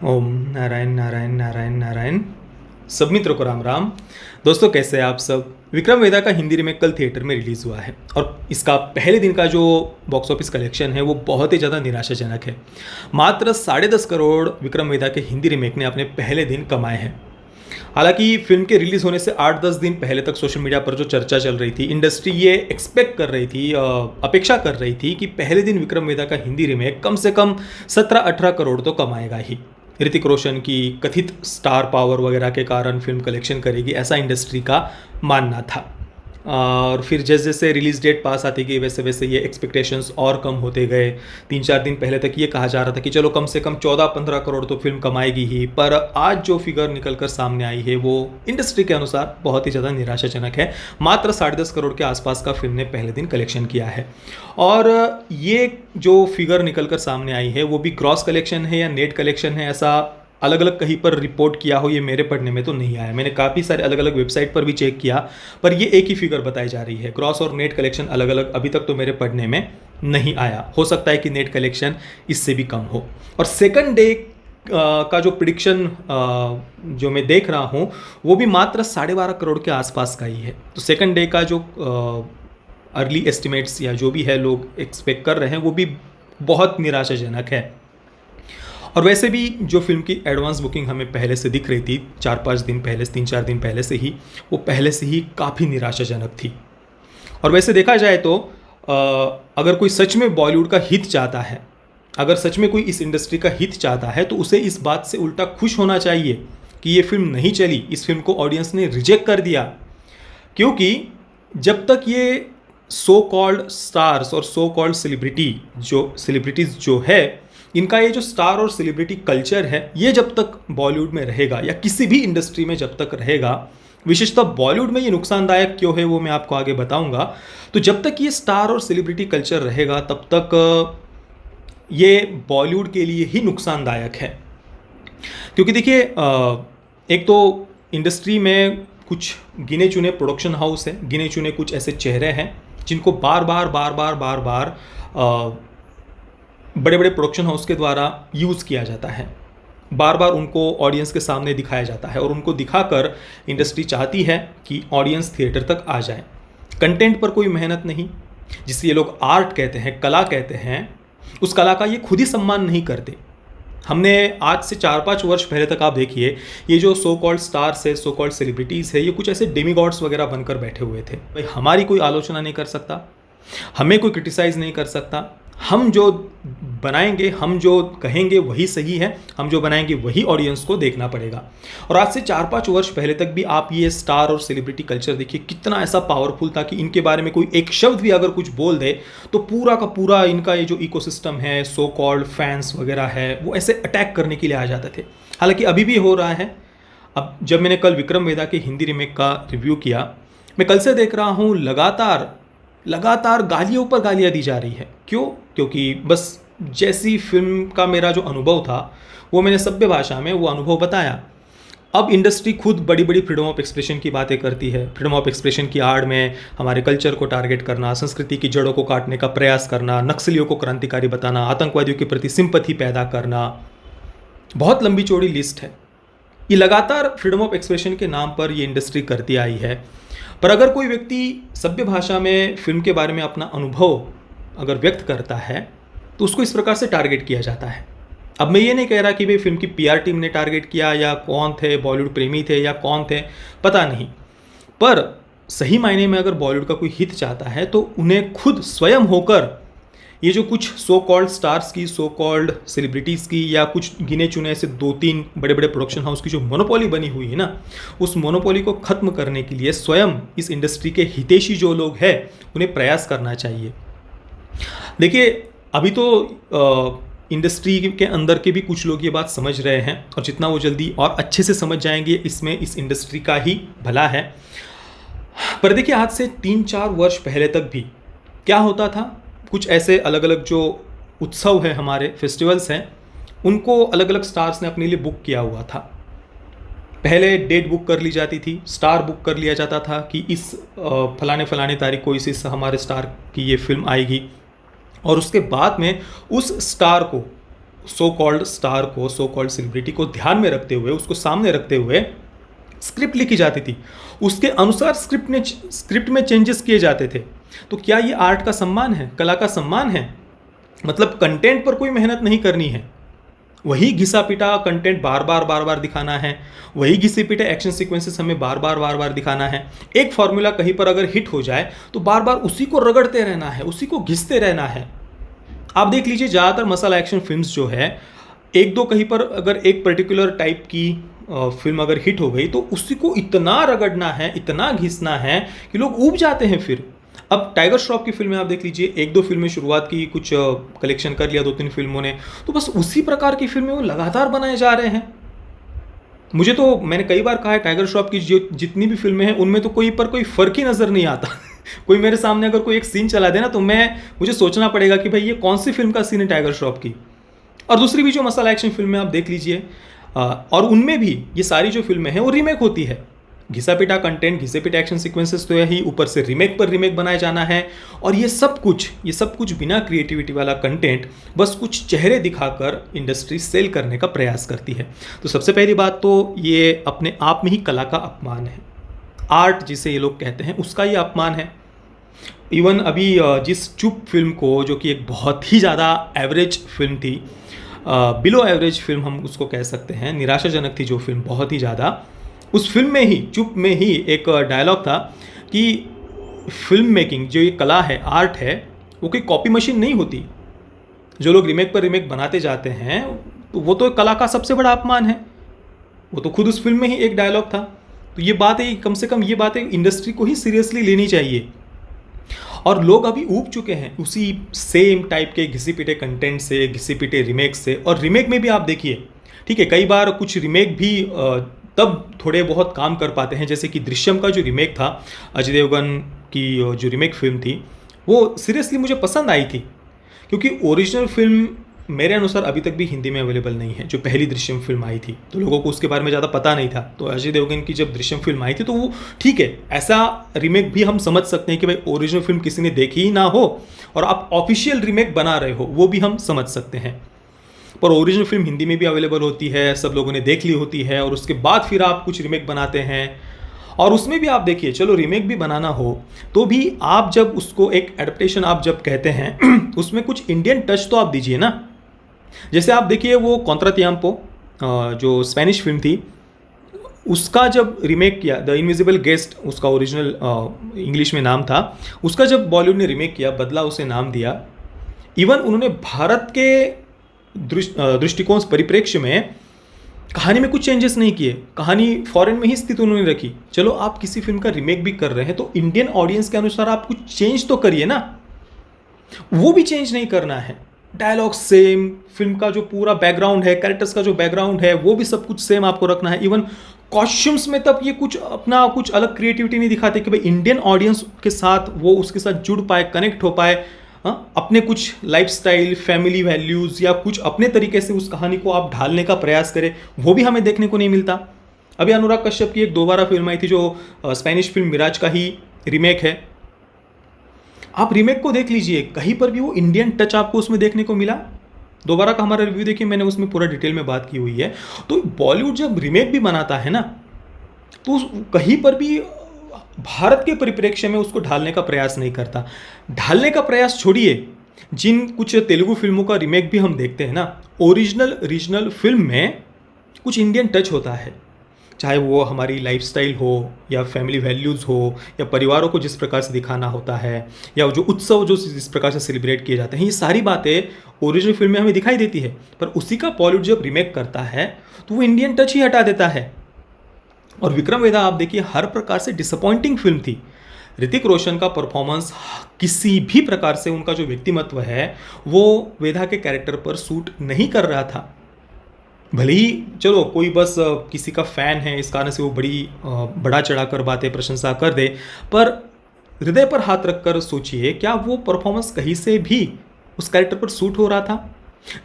ओम नारायण नारायण नारायण नारायण। सब मित्रों को राम राम। दोस्तों, कैसे हैं आप सब। विक्रम वेदा का हिंदी रीमेक कल थिएटर में रिलीज़ हुआ है और इसका पहले दिन का जो बॉक्स ऑफिस कलेक्शन है वो बहुत ही ज़्यादा निराशाजनक है। मात्र 10.5 करोड़ विक्रम वेदा के हिंदी रीमेक ने अपने पहले दिन कमाए हैं। हालांकि फिल्म के रिलीज होने से 8-10 दिन पहले तक सोशल मीडिया पर जो चर्चा चल रही थी, इंडस्ट्री ये एक्सपेक्ट कर रही थी, अपेक्षा कर रही थी कि पहले दिन विक्रम वेदा का हिंदी रीमेक कम से कम 17-18 करोड़ तो कमाएगा ही। ऋतिक रोशन की कथित स्टार पावर वगैरह के कारण फिल्म कलेक्शन करेगी, ऐसा इंडस्ट्री का मानना था। और फिर जैसे जैसे रिलीज़ डेट पास आती गई वैसे वैसे ये एक्सपेक्टेशंस और कम होते गए। 3-4 दिन पहले तक ये कहा जा रहा था कि चलो कम से कम 14-15 करोड़ तो फिल्म कमाएगी ही, पर आज जो फिगर निकल कर सामने आई है वो इंडस्ट्री के अनुसार बहुत ही ज़्यादा निराशाजनक है। मात्र 10.5 करोड़ के आसपास का फिल्म ने पहले दिन कलेक्शन किया है। और ये जो फिगर निकल कर सामने आई है वो भी ग्रॉस कलेक्शन है या नेट कलेक्शन है, ऐसा अलग अलग कहीं पर रिपोर्ट किया हो, ये मेरे पढ़ने में तो नहीं आया। मैंने काफ़ी सारे अलग अलग वेबसाइट पर भी चेक किया, पर ये एक ही फिगर बताई जा रही है। ग्रॉस और नेट कलेक्शन अलग अलग अभी तक तो मेरे पढ़ने में नहीं आया। हो सकता है कि नेट कलेक्शन इससे भी कम हो। और सेकंड डे का जो प्रिडिक्शन जो मैं देख रहा हूँ वो भी मात्र 12.5 करोड़ के आसपास का ही है। तो सेकंड डे का जो अर्ली एस्टिमेट्स या जो भी है लोग एक्सपेक्ट कर रहे हैं वो भी बहुत निराशाजनक है। और वैसे भी जो फिल्म की एडवांस बुकिंग हमें पहले से दिख रही थी 4-5 दिन पहले, 3-4 दिन पहले से ही, वो पहले से ही काफ़ी निराशाजनक थी। और वैसे देखा जाए तो अगर कोई सच में बॉलीवुड का हित चाहता है, अगर सच में कोई इस इंडस्ट्री का हित चाहता है तो उसे इस बात से उल्टा खुश होना चाहिए कि ये फिल्म नहीं चली, इस फिल्म को ऑडियंस ने रिजेक्ट कर दिया। क्योंकि जब तक ये सो कॉल्ड स्टार्स और सो कॉल्ड सेलिब्रिटीज़ जो है, इनका ये जो स्टार और सेलिब्रिटी कल्चर है, ये जब तक बॉलीवुड में रहेगा या किसी भी इंडस्ट्री में जब तक रहेगा, विशेषतः बॉलीवुड में ये नुकसानदायक क्यों है वो मैं आपको आगे बताऊंगा। तो जब तक ये स्टार और सेलिब्रिटी कल्चर रहेगा तब तक ये बॉलीवुड के लिए ही नुकसानदायक है। क्योंकि देखिए, एक तो इंडस्ट्री में कुछ गिने चुने प्रोडक्शन हाउस हैं, गिने चुने कुछ ऐसे चेहरे हैं जिनको बार बार बड़े बड़े प्रोडक्शन हाउस के द्वारा यूज़ किया जाता है, बार बार उनको ऑडियंस के सामने दिखाया जाता है और उनको दिखाकर इंडस्ट्री चाहती है कि ऑडियंस थिएटर तक आ जाए। कंटेंट पर कोई मेहनत नहीं, जिसे ये लोग आर्ट कहते हैं, कला कहते हैं, उस कला का ये खुद ही सम्मान नहीं करते। हमने आज से 4-5 वर्ष पहले तक आप देखिए, ये जो सो कॉल्ड स्टार्स है, सो कॉल्ड सेलिब्रिटीज़ है, ये कुछ ऐसे डेमीगॉड्स वगैरह बनकर बैठे हुए थे। भाई हमारी कोई आलोचना नहीं कर सकता, हमें कोई क्रिटिसाइज़ नहीं कर सकता। हम जो बनाएंगे, हम जो कहेंगे वही सही है, हम जो बनाएंगे वही ऑडियंस को देखना पड़ेगा। और आज से 4-5 वर्ष पहले तक भी आप ये स्टार और सेलिब्रिटी कल्चर देखिए, कितना ऐसा पावरफुल था कि इनके बारे में कोई एक शब्द भी अगर कुछ बोल दे तो पूरा का पूरा इनका ये जो इकोसिस्टम है, सो कॉल्ड फैंस वगैरह है, वो ऐसे अटैक करने के लिए आ जाते थे। हालांकि अभी भी हो रहा है। अब जब मैंने कल विक्रम वेदा के हिंदी रीमेक का रिव्यू किया, मैं कल से देख रहा हूँ लगातार गालियों पर गालियाँ दी जा रही है। क्यों? क्योंकि बस जैसी फिल्म का मेरा जो अनुभव था वो मैंने सभ्य भाषा में वो अनुभव बताया। अब इंडस्ट्री खुद बड़ी बड़ी फ्रीडम ऑफ एक्सप्रेशन की बातें करती है। फ्रीडम ऑफ एक्सप्रेशन की आड़ में हमारे कल्चर को टारगेट करना, संस्कृति की जड़ों को काटने का प्रयास करना, नक्सलियों को क्रांतिकारी बताना, आतंकवादियों के प्रति सिंपैथी पैदा करना, बहुत लंबी चौड़ी लिस्ट है। ये लगातार फ्रीडम ऑफ एक्सप्रेशन के नाम पर ये इंडस्ट्री करती आई है। पर अगर कोई व्यक्ति सभ्य भाषा में फिल्म के बारे में अपना अनुभव अगर व्यक्त करता है तो उसको इस प्रकार से टारगेट किया जाता है। अब मैं ये नहीं कह रहा कि भाई फिल्म की पीआर टीम ने टारगेट किया या कौन थे, बॉलीवुड प्रेमी थे या कौन थे, पता नहीं। पर सही मायने में अगर बॉलीवुड का कोई हित चाहता है तो उन्हें खुद स्वयं होकर ये जो कुछ सो कॉल्ड स्टार्स की, सो कॉल्ड सेलिब्रिटीज़ की या कुछ गिने चुने ऐसे 2-3 बड़े बड़े प्रोडक्शन हाउस की जो मोनोपोली बनी हुई है ना, उस मोनोपोली को ख़त्म करने के लिए स्वयं इस इंडस्ट्री के हितैषी जो लोग हैं उन्हें प्रयास करना चाहिए। देखिए, अभी तो इंडस्ट्री के अंदर के भी कुछ लोग ये बात समझ रहे हैं और जितना वो जल्दी और अच्छे से समझ जाएंगे इसमें इस इंडस्ट्री का ही भला है। पर देखिए, आज से 3-4 वर्ष पहले तक भी क्या होता था, कुछ ऐसे अलग अलग जो उत्सव है, हमारे फेस्टिवल्स हैं, उनको अलग अलग स्टार्स ने अपने लिए बुक किया हुआ था। पहले डेट बुक कर ली जाती थी, स्टार बुक कर लिया जाता था कि इस फलाने तारीख को इस हमारे स्टार की ये फिल्म आएगी, और उसके बाद में उस स्टार को सो कॉल्ड स्टार को, सो कॉल्ड सेलिब्रिटी को ध्यान में रखते हुए, उसको सामने रखते हुए स्क्रिप्ट लिखी जाती थी, उसके अनुसार स्क्रिप्ट में चेंजेस किए जाते थे। तो क्या ये आर्ट का सम्मान है, कला का सम्मान है? मतलब कंटेंट पर कोई मेहनत नहीं करनी है, वही घिसा पिटा कंटेंट बार बार दिखाना है, वही घिसे पिटे एक्शन सीक्वेंसेस हमें बार बार दिखाना है। एक फॉर्मूला कहीं पर अगर हिट हो जाए तो बार बार उसी को रगड़ते रहना है, उसी को घिसते रहना है। आप देख लीजिए ज़्यादातर मसाला एक्शन फिल्म्स जो है, एक दो कहीं पर अगर एक पर्टिकुलर टाइप की फिल्म अगर हिट हो गई तो उसी को इतना रगड़ना है, इतना घिसना है कि लोग ऊब जाते हैं फिर। अब टाइगर श्रॉफ की फिल्में आप देख लीजिए, एक दो फिल्में शुरुआत की, कुछ कलेक्शन कर लिया 2-3 फिल्मों ने, तो बस उसी प्रकार की फिल्में वो लगातार बनाए जा रहे हैं। मुझे तो, मैंने कई बार कहा है, टाइगर श्रॉफ की जो जितनी भी फिल्में हैं उनमें तो कोई फ़र्क ही नज़र नहीं आता। कोई मेरे सामने अगर कोई एक सीन चला देना तो मुझे सोचना पड़ेगा कि भाई ये कौन सी फिल्म का सीन है टाइगर श्रॉफ की। और दूसरी भी जो मसाला एक्शन फिल्में आप देख लीजिए, और उनमें भी ये सारी जो फिल्में हैं वो रीमेक होती है। घिसा पिटा कंटेंट, घिसे पिटे एक्शन सीक्वेंसेस तो यही, ऊपर से रीमेक पर रीमेक बनाए जाना है। और ये सब कुछ बिना क्रिएटिविटी वाला कंटेंट बस कुछ चेहरे दिखाकर इंडस्ट्री सेल करने का प्रयास करती है। तो सबसे पहली बात तो ये अपने आप में ही कला का अपमान है। आर्ट जिसे ये लोग कहते हैं उसका ये अपमान है। इवन अभी जिस चुप फिल्म को, जो कि एक बहुत ही ज़्यादा एवरेज फिल्म थी, बिलो एवरेज फिल्म हम उसको कह सकते हैं, निराशाजनक थी जो फिल्म बहुत ही ज़्यादा, उस फिल्म में ही, चुप में ही एक डायलॉग था कि फिल्म मेकिंग जो ये कला है, आर्ट है, वो कोई कॉपी मशीन नहीं होती। जो लोग रीमेक पर रीमेक बनाते जाते हैं तो वो तो कला का सबसे बड़ा अपमान है। वो तो खुद उस फिल्म में ही एक डायलॉग था। तो ये बात है, कम से कम ये बात है इंडस्ट्री को ही सीरियसली लेनी चाहिए। और लोग अभी ऊब चुके हैं उसी सेम टाइप के घिसी पिटे कंटेंट से, घिसी पिटे रीमेक से। और रीमेक में भी आप देखिए, ठीक है, कई बार कुछ रीमेक भी तब थोड़े बहुत काम कर पाते हैं, जैसे कि दृश्यम का जो रीमेक था, अजय देवगन की जो रीमेक फिल्म थी, वो सीरियसली मुझे पसंद आई थी, क्योंकि ओरिजिनल फिल्म मेरे अनुसार अभी तक भी हिंदी में अवेलेबल नहीं है। जो पहली दृश्यम फिल्म आई थी तो लोगों को उसके बारे में ज़्यादा पता नहीं था। तो अजय देवगन की जब दृश्यम फिल्म आई थी तो वो ठीक है, ऐसा रीमेक भी हम समझ सकते हैं कि भाई ओरिजिनल फिल्म किसी ने देखी ही ना हो और आप ऑफिशियल रीमेक बना रहे हो, वो भी हम समझ सकते हैं। पर ओरिजिनल फिल्म हिंदी में भी अवेलेबल होती है, सब लोगों ने देख ली होती है, और उसके बाद फिर आप कुछ रीमेक बनाते हैं। और उसमें भी आप देखिए, चलो रीमेक भी बनाना हो तो भी आप जब उसको एक एडप्टेशन आप जब कहते हैं उसमें कुछ इंडियन टच तो आप दीजिए ना। जैसे आप देखिए वो कॉन्ट्रा तियाम्पो जो स्पेनिश फिल्म थी, उसका जब रीमेक किया, द इनविजिबल गेस्ट उसका ओरिजिनल इंग्लिश में नाम था, उसका जब बॉलीवुड ने रीमेक किया, बदला उसे नाम दिया, इवन उन्होंने भारत के दृष्टिकोण परिप्रेक्ष्य में कहानी में कुछ चेंजेस नहीं किए, कहानी फॉरेन में ही स्थित उन्होंने रखी। चलो आप किसी फिल्म का रीमेक भी कर रहे हैं तो इंडियन ऑडियंस के अनुसार आप कुछ चेंज तो करिए ना। वो भी चेंज नहीं करना है, डायलॉग सेम, फिल्म का जो पूरा बैकग्राउंड है, कैरेक्टर्स का जो बैकग्राउंड है, वो भी सब कुछ सेम आपको रखना है। इवन कॉस्ट्यूम्स में तब ये कुछ अपना कुछ अलग क्रिएटिविटी नहीं दिखाते कि भाई इंडियन ऑडियंस के साथ वो उसके साथ जुड़ पाए, कनेक्ट हो पाए, अपने कुछ लाइफस्टाइल, फैमिली वैल्यूज़ या कुछ अपने तरीके से उस कहानी को आप ढालने का प्रयास करें, वो भी हमें देखने को नहीं मिलता। अभी अनुराग कश्यप की एक दोबारा फिल्म आई थी जो स्पेनिश फिल्म मिराज का ही रीमेक है। आप रीमेक को देख लीजिए, कहीं पर भी वो इंडियन टच आपको उसमें देखने को मिला? दोबारा का हमारा रिव्यू देखिए, मैंने उसमें पूरा डिटेल में बात की हुई है। तो बॉलीवुड जब रीमेक भी बनाता है ना, तो कहीं पर भी भारत के परिप्रेक्ष्य में उसको ढालने का प्रयास नहीं करता। ढालने का प्रयास छोड़िए, जिन कुछ तेलुगु फिल्मों का रीमेक भी हम देखते हैं ना, ओरिजिनल रीजनल फिल्म में कुछ इंडियन टच होता है, चाहे वो हमारी लाइफस्टाइल हो या फैमिली वैल्यूज़ हो या परिवारों को जिस प्रकार से दिखाना होता है या जो उत्सव जो जिस प्रकार से सेलिब्रेट किए जाते हैं, ये सारी बातें ओरिजिनल फिल्म में हमें दिखाई देती है। पर उसी का बॉलीवुड जब रीमेक करता है तो वो इंडियन टच ही हटा देता है। और विक्रम वेदा आप देखिए, हर प्रकार से डिसअपॉइंटिंग फिल्म थी। ऋतिक रोशन का परफॉर्मेंस किसी भी प्रकार से, उनका जो व्यक्तिमत्व है वो वेदा के कैरेक्टर पर सूट नहीं कर रहा था। भले ही चलो कोई बस किसी का फ़ैन है इस कारण से वो बड़ा चढ़ाकर बातें प्रशंसा कर दे, पर हृदय पर हाथ रखकर सोचिए, क्या वो परफॉर्मेंस कहीं से भी उस कैरेक्टर पर सूट हो रहा था?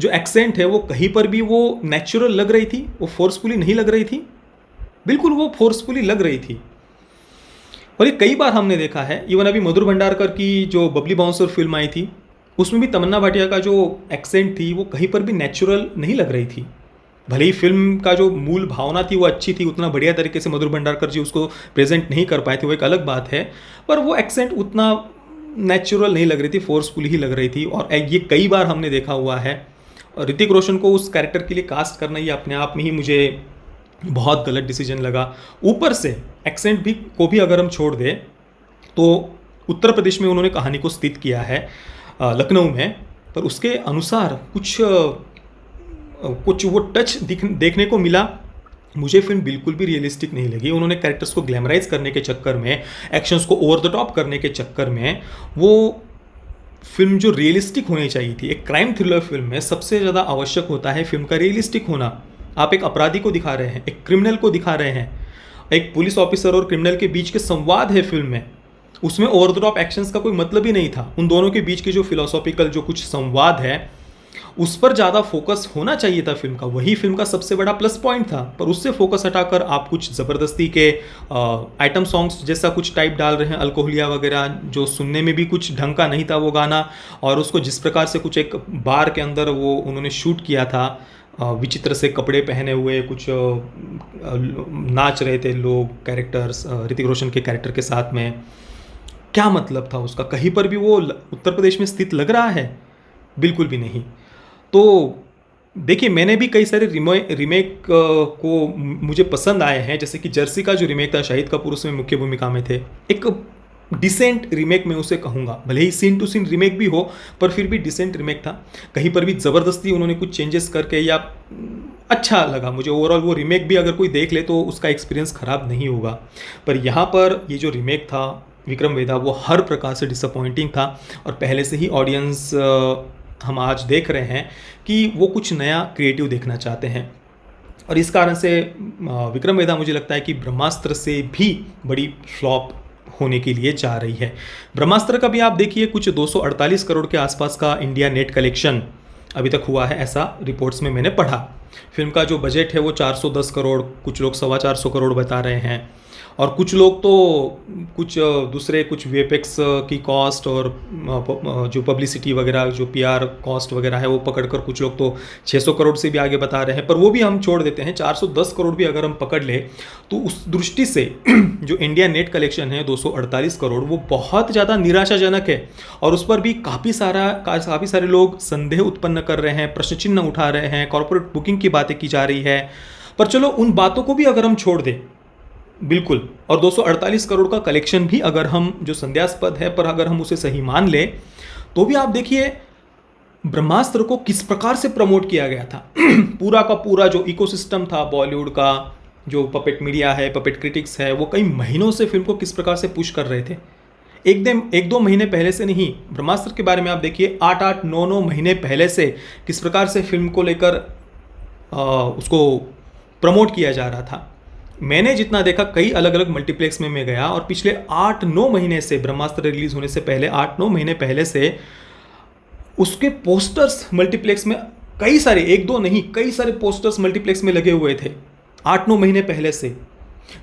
जो एक्सेंट है वो कहीं पर भी वो नेचुरल लग रही थी, वो फोर्सफुली नहीं लग रही थी? बिल्कुल वो फोर्सफुली लग रही थी। और ये कई बार हमने देखा है। इवन अभी मधुर भंडारकर की जो बबली बाउंसर फिल्म आई थी, उसमें भी तमन्ना भाटिया का जो एक्सेंट थी वो कहीं पर भी नेचुरल नहीं लग रही थी। भले ही फिल्म का जो मूल भावना थी वो अच्छी थी, उतना बढ़िया तरीके से मधुर भंडारकर जी उसको प्रेजेंट नहीं कर पाए थे, वो एक अलग बात है, पर वो एक्सेंट उतना नेचुरल नहीं लग रही थी, फोर्सफुल ही लग रही थी। और ये कई बार हमने देखा हुआ है। और ऋतिक रोशन को उस कैरेक्टर के लिए कास्ट करना ये अपने आप में ही मुझे बहुत गलत डिसीजन लगा। ऊपर से एक्सेंट भी को भी अगर हम छोड़ दें तो उत्तर प्रदेश में उन्होंने कहानी को स्थित किया है, लखनऊ में, पर उसके अनुसार कुछ वो टच देखने को मिला। मुझे फिल्म बिल्कुल भी रियलिस्टिक नहीं लगी। उन्होंने कैरेक्टर्स को ग्लैमराइज करने के चक्कर में, एक्शंस को ओवर द टॉप करने के चक्कर में, वो फिल्म जो रियलिस्टिक होनी चाहिए थी, एक क्राइम थ्रिलर फिल्म में सबसे ज़्यादा आवश्यक होता है फिल्म का रियलिस्टिक होना। आप एक अपराधी को दिखा रहे हैं, एक क्रिमिनल को दिखा रहे हैं, एक पुलिस ऑफिसर और क्रिमिनल के बीच के संवाद है फिल्म में, उसमें ओवर द टॉप एक्शंस का कोई मतलब ही नहीं था। उन दोनों के बीच के जो फिलोसॉफिकल जो कुछ संवाद है उस पर ज़्यादा फोकस होना चाहिए था फिल्म का, वही फिल्म का सबसे बड़ा प्लस पॉइंट था। पर उससे फोकस हटाकर आप कुछ ज़बरदस्ती के आइटम सॉन्ग्स जैसा कुछ टाइप डाल रहे हैं, अल्कोहलिया वगैरह, जो सुनने में भी कुछ ढंग का नहीं था वो गाना। और उसको जिस प्रकार से कुछ एक बार के अंदर वो उन्होंने शूट किया था, विचित्र से कपड़े पहने हुए कुछ नाच रहे थे लोग, कैरेक्टर्स ऋतिक रोशन के कैरेक्टर के साथ में, क्या मतलब था उसका? कहीं पर भी वो उत्तर प्रदेश में स्थित लग रहा है? बिल्कुल भी नहीं। तो देखिए, मैंने भी कई सारे रीमेक को मुझे पसंद आए हैं, जैसे कि जर्सी का जो रीमेक था, शाहिद कपूर उसमें मुख्य भूमिका में थे। एक डिसेंट रीमेक मैं उसे कहूँगा, भले ही सीन टू सीन रीमेक भी हो, पर फिर भी डिसेंट रीमेक था। कहीं पर भी ज़बरदस्ती उन्होंने कुछ चेंजेस करके, या अच्छा लगा मुझे ओवरऑल। वो रीमेक भी अगर कोई देख ले तो उसका एक्सपीरियंस ख़राब नहीं होगा। पर यहाँ पर ये जो रीमेक था विक्रम वेदा, वो हर प्रकार से डिसअपॉइंटिंग था। और पहले से ही ऑडियंस हम आज देख रहे हैं कि वो कुछ नया क्रिएटिव देखना चाहते हैं। और इस कारण से विक्रम वेदा मुझे लगता है कि ब्रह्मास्त्र से भी बड़ी फ्लॉप होने के लिए जा रही है। ब्रह्मास्त्र का भी आप देखिए कुछ 248 करोड़ के आसपास का इंडिया नेट कलेक्शन अभी तक हुआ है, ऐसा रिपोर्ट्स में मैंने पढ़ा। फिल्म का जो बजट है वो 410 करोड़, कुछ लोग 425 करोड़ बता रहे हैं। और कुछ लोग तो कुछ दूसरे कुछ वीएफएक्स की कॉस्ट और जो पब्लिसिटी वगैरह, जो पीआर कॉस्ट वगैरह है वो पकड़कर कुछ लोग तो 600 करोड़ से भी आगे बता रहे हैं। पर वो भी हम छोड़ देते हैं। 410 करोड़ भी अगर हम पकड़ ले तो उस दृष्टि से जो इंडिया नेट कलेक्शन है 248 करोड़, वो बहुत ज़्यादा निराशाजनक है। और उस पर भी काफ़ी सारे लोग संदेह उत्पन्न कर रहे हैं, प्रश्न चिन्ह उठा रहे हैं, कॉर्पोरेट बुकिंग की बातें की जा रही है। पर चलो उन बातों को भी अगर हम छोड़ दें, बिल्कुल, और 248 करोड़ का कलेक्शन भी अगर हम, जो संदेहास्पद है, पर अगर हम उसे सही मान ले, तो भी आप देखिए ब्रह्मास्त्र को किस प्रकार से प्रमोट किया गया था। पूरा का पूरा जो इकोसिस्टम था बॉलीवुड का, जो पपेट मीडिया है, पपेट क्रिटिक्स है, वो कई महीनों से फिल्म को किस प्रकार से पुश कर रहे थे। एक दो महीने पहले से नहीं, ब्रह्मास्त्र के बारे में आप देखिए 8 9 महीने पहले से किस प्रकार से फिल्म को लेकर उसको प्रमोट किया जा रहा था। मैंने जितना देखा, कई अलग अलग मल्टीप्लेक्स में मैं गया, और पिछले 8-9 महीने से, ब्रह्मास्त्र रिलीज होने से पहले 8-9 महीने पहले से उसके पोस्टर्स मल्टीप्लेक्स में कई सारे, एक दो नहीं, कई सारे पोस्टर्स मल्टीप्लेक्स में लगे हुए थे 8-9 महीने पहले से।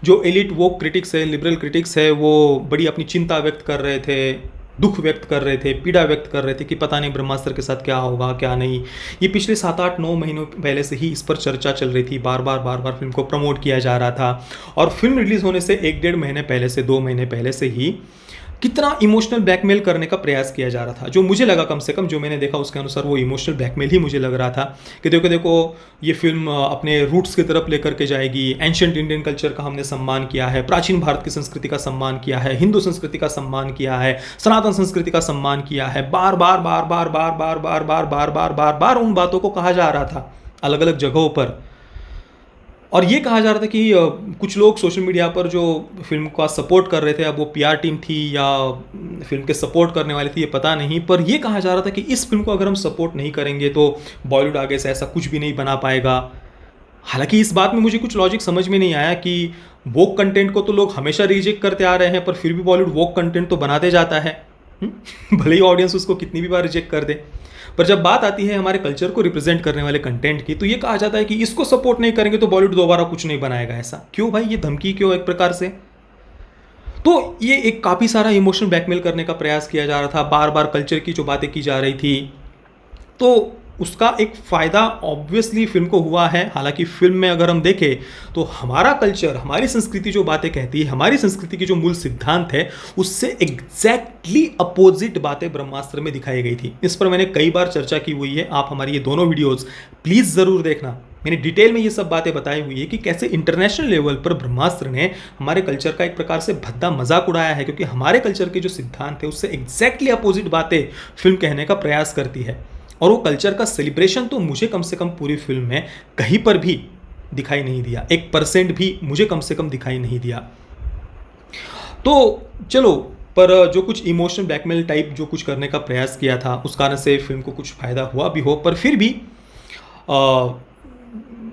जो एलिट वो क्रिटिक्स है, लिबरल क्रिटिक्स है, वो बड़ी अपनी चिंता व्यक्त कर रहे थे, दुख व्यक्त कर रहे थे, पीड़ा व्यक्त कर रहे थे कि पता नहीं ब्रह्मास्त्र के साथ क्या होगा क्या नहीं। ये पिछले 7-8-9 महीनों पहले से ही इस पर चर्चा चल रही थी, बार बार फिल्म को प्रमोट किया जा रहा था। और फिल्म रिलीज़ होने से 1-1.5 महीने पहले से, 2 महीने पहले से ही कितना इमोशनल ब्लैकमेल करने का प्रयास किया जा रहा था। जो मुझे लगा, कम से कम जो मैंने देखा उसके अनुसार, वो इमोशनल ब्लैकमेल ही मुझे लग रहा था कि देखो ये फिल्म अपने रूट्स की तरफ लेकर के जाएगी, एंशिएंट इंडियन कल्चर का हमने सम्मान किया है, प्राचीन भारत की संस्कृति का सम्मान किया है, हिंदू संस्कृति का सम्मान किया है, सनातन संस्कृति का सम्मान किया है। बार बार उन बातों को कहा जा रहा था अलग अलग जगहों पर। और ये कहा जा रहा था कि कुछ लोग सोशल मीडिया पर जो फिल्म का सपोर्ट कर रहे थे, अब वो पीआर टीम थी या फिल्म के सपोर्ट करने वाली थी, ये पता नहीं, पर ये कहा जा रहा था कि इस फिल्म को अगर हम सपोर्ट नहीं करेंगे तो बॉलीवुड आगे से ऐसा कुछ भी नहीं बना पाएगा। हालांकि इस बात में मुझे कुछ लॉजिक समझ में नहीं आया कि वोक कंटेंट को तो लोग हमेशा रिजेक्ट करते आ रहे हैं, पर फिर भी बॉलीवुड वोक कंटेंट तो बनाते जाता है, भले ही ऑडियंस उसको कितनी भी बार रिजेक्ट कर दे। पर जब बात आती है हमारे कल्चर को रिप्रेजेंट करने वाले कंटेंट की, तो ये कहा जाता है कि इसको सपोर्ट नहीं करेंगे तो बॉलीवुड दोबारा कुछ नहीं बनाएगा। ऐसा क्यों भाई? ये धमकी क्यों एक प्रकार से? तो ये एक काफ़ी सारा इमोशनल ब्लैकमेल करने का प्रयास किया जा रहा था, बार बार कल्चर की जो बातें की जा रही थी। तो उसका एक फ़ायदा ऑब्वियसली फ़िल्म को हुआ है। हालांकि फ़िल्म में अगर हम देखें तो हमारा कल्चर, हमारी संस्कृति जो बातें कहती है, हमारी संस्कृति के जो मूल सिद्धांत है, उससे एग्जैक्टली अपोजिट बातें ब्रह्मास्त्र में दिखाई गई थी। इस पर मैंने कई बार चर्चा की हुई है, आप हमारी ये दोनों वीडियोज़ प्लीज़ ज़रूर देखना। मैंने डिटेल में ये सब बातें बताई हुई है कि कैसे इंटरनेशनल लेवल पर ब्रह्मास्त्र ने हमारे कल्चर का एक प्रकार से भद्दा मजाक उड़ाया है, क्योंकि हमारे कल्चर के जो सिद्धांत है उससे एग्जैक्टली अपोजिट बातें फिल्म कहने का प्रयास करती है। और वो कल्चर का सेलिब्रेशन तो मुझे कम से कम पूरी फिल्म में कहीं पर भी दिखाई नहीं दिया, 1% भी मुझे कम से कम दिखाई नहीं दिया। तो चलो, पर जो कुछ इमोशनल ब्लैकमेल टाइप जो कुछ करने का प्रयास किया था, उस कारण से फिल्म को कुछ फ़ायदा हुआ भी हो, पर फिर भी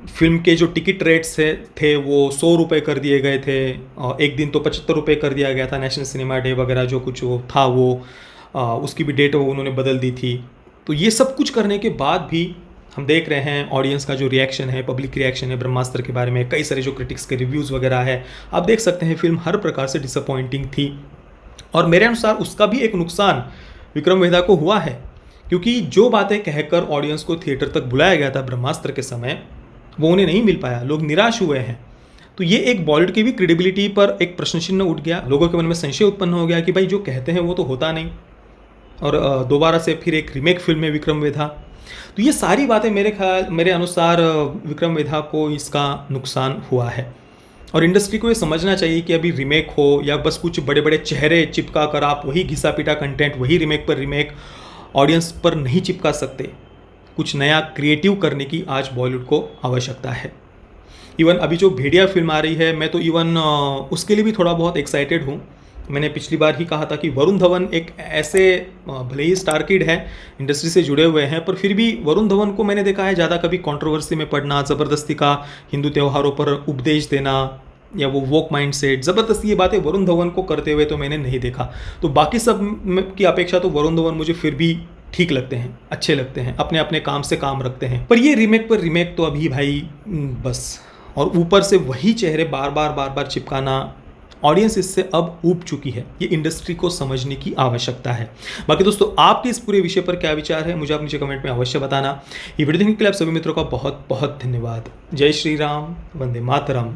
फिल्म के जो टिकट रेट्स थे वो 100 रुपये कर दिए गए थे। एक दिन तो 75 रुपये कर दिया गया था। नेशनल सिनेमा डे वगैरह जो कुछ वो था वो उसकी भी डेट वो उन्होंने बदल दी थी। तो ये सब कुछ करने के बाद भी हम देख रहे हैं ऑडियंस का जो रिएक्शन है, पब्लिक रिएक्शन है ब्रह्मास्त्र के बारे में, कई सारे जो क्रिटिक्स के रिव्यूज़ वगैरह है, आप देख सकते हैं फिल्म हर प्रकार से डिसअपॉइंटिंग थी। और मेरे अनुसार उसका भी एक नुकसान विक्रम वेधा को हुआ है, क्योंकि जो बातें कहकर ऑडियंस को थिएटर तक बुलाया गया था ब्रह्मास्त्र के समय, वो उन्हें नहीं मिल पाया। लोग निराश हुए हैं। तो ये एक बॉलीवुड की भी क्रेडिबिलिटी पर एक प्रश्न चिन्ह उठ गया। लोगों के मन में संशय उत्पन्न हो गया कि भाई जो कहते हैं वो तो होता नहीं, और दोबारा से फिर एक रीमेक फिल्म में विक्रम वेधा। तो ये सारी बातें मेरे अनुसार विक्रम वेधा को इसका नुकसान हुआ है। और इंडस्ट्री को ये समझना चाहिए कि अभी रीमेक हो या बस कुछ बड़े बड़े चेहरे चिपका कर आप वही घिसा पिटा कंटेंट, वही रीमेक पर रीमेक ऑडियंस पर नहीं चिपका सकते। कुछ नया क्रिएटिव करने की आज बॉलीवुड को आवश्यकता है। इवन अभी जो भेड़िया फिल्म आ रही है, मैं तो इवन उसके लिए भी थोड़ा बहुत एक्साइटेड हूँ। मैंने पिछली बार ही कहा था कि वरुण धवन एक ऐसे, भले ही स्टार किड है, इंडस्ट्री से जुड़े हुए हैं, पर फिर भी वरुण धवन को मैंने देखा है ज़्यादा कभी कंट्रोवर्सी में पड़ना, ज़बरदस्ती का हिंदू त्योहारों पर उपदेश देना, या वो वोक माइंडसेट, ज़बरदस्ती ये बातें वरुण धवन को करते हुए तो मैंने नहीं देखा। तो बाकी सब की अपेक्षा तो वरुण धवन मुझे फिर भी ठीक लगते हैं, अच्छे लगते हैं, अपने अपने काम से काम रखते हैं। पर ये रीमेक पर रीमेक तो अभी भाई बस, और ऊपर से वही चेहरे बार बार चिपकाना, ऑडियंस इससे अब ऊब चुकी है। ये इंडस्ट्री को समझने की आवश्यकता है। बाकी दोस्तों, आपके इस पूरे विषय पर क्या विचार है, मुझे आप नीचे कमेंट में अवश्य बताना। ये वीडियो देखने के लिए आप सभी मित्रों का बहुत बहुत धन्यवाद। जय श्री राम, वंदे मातरम।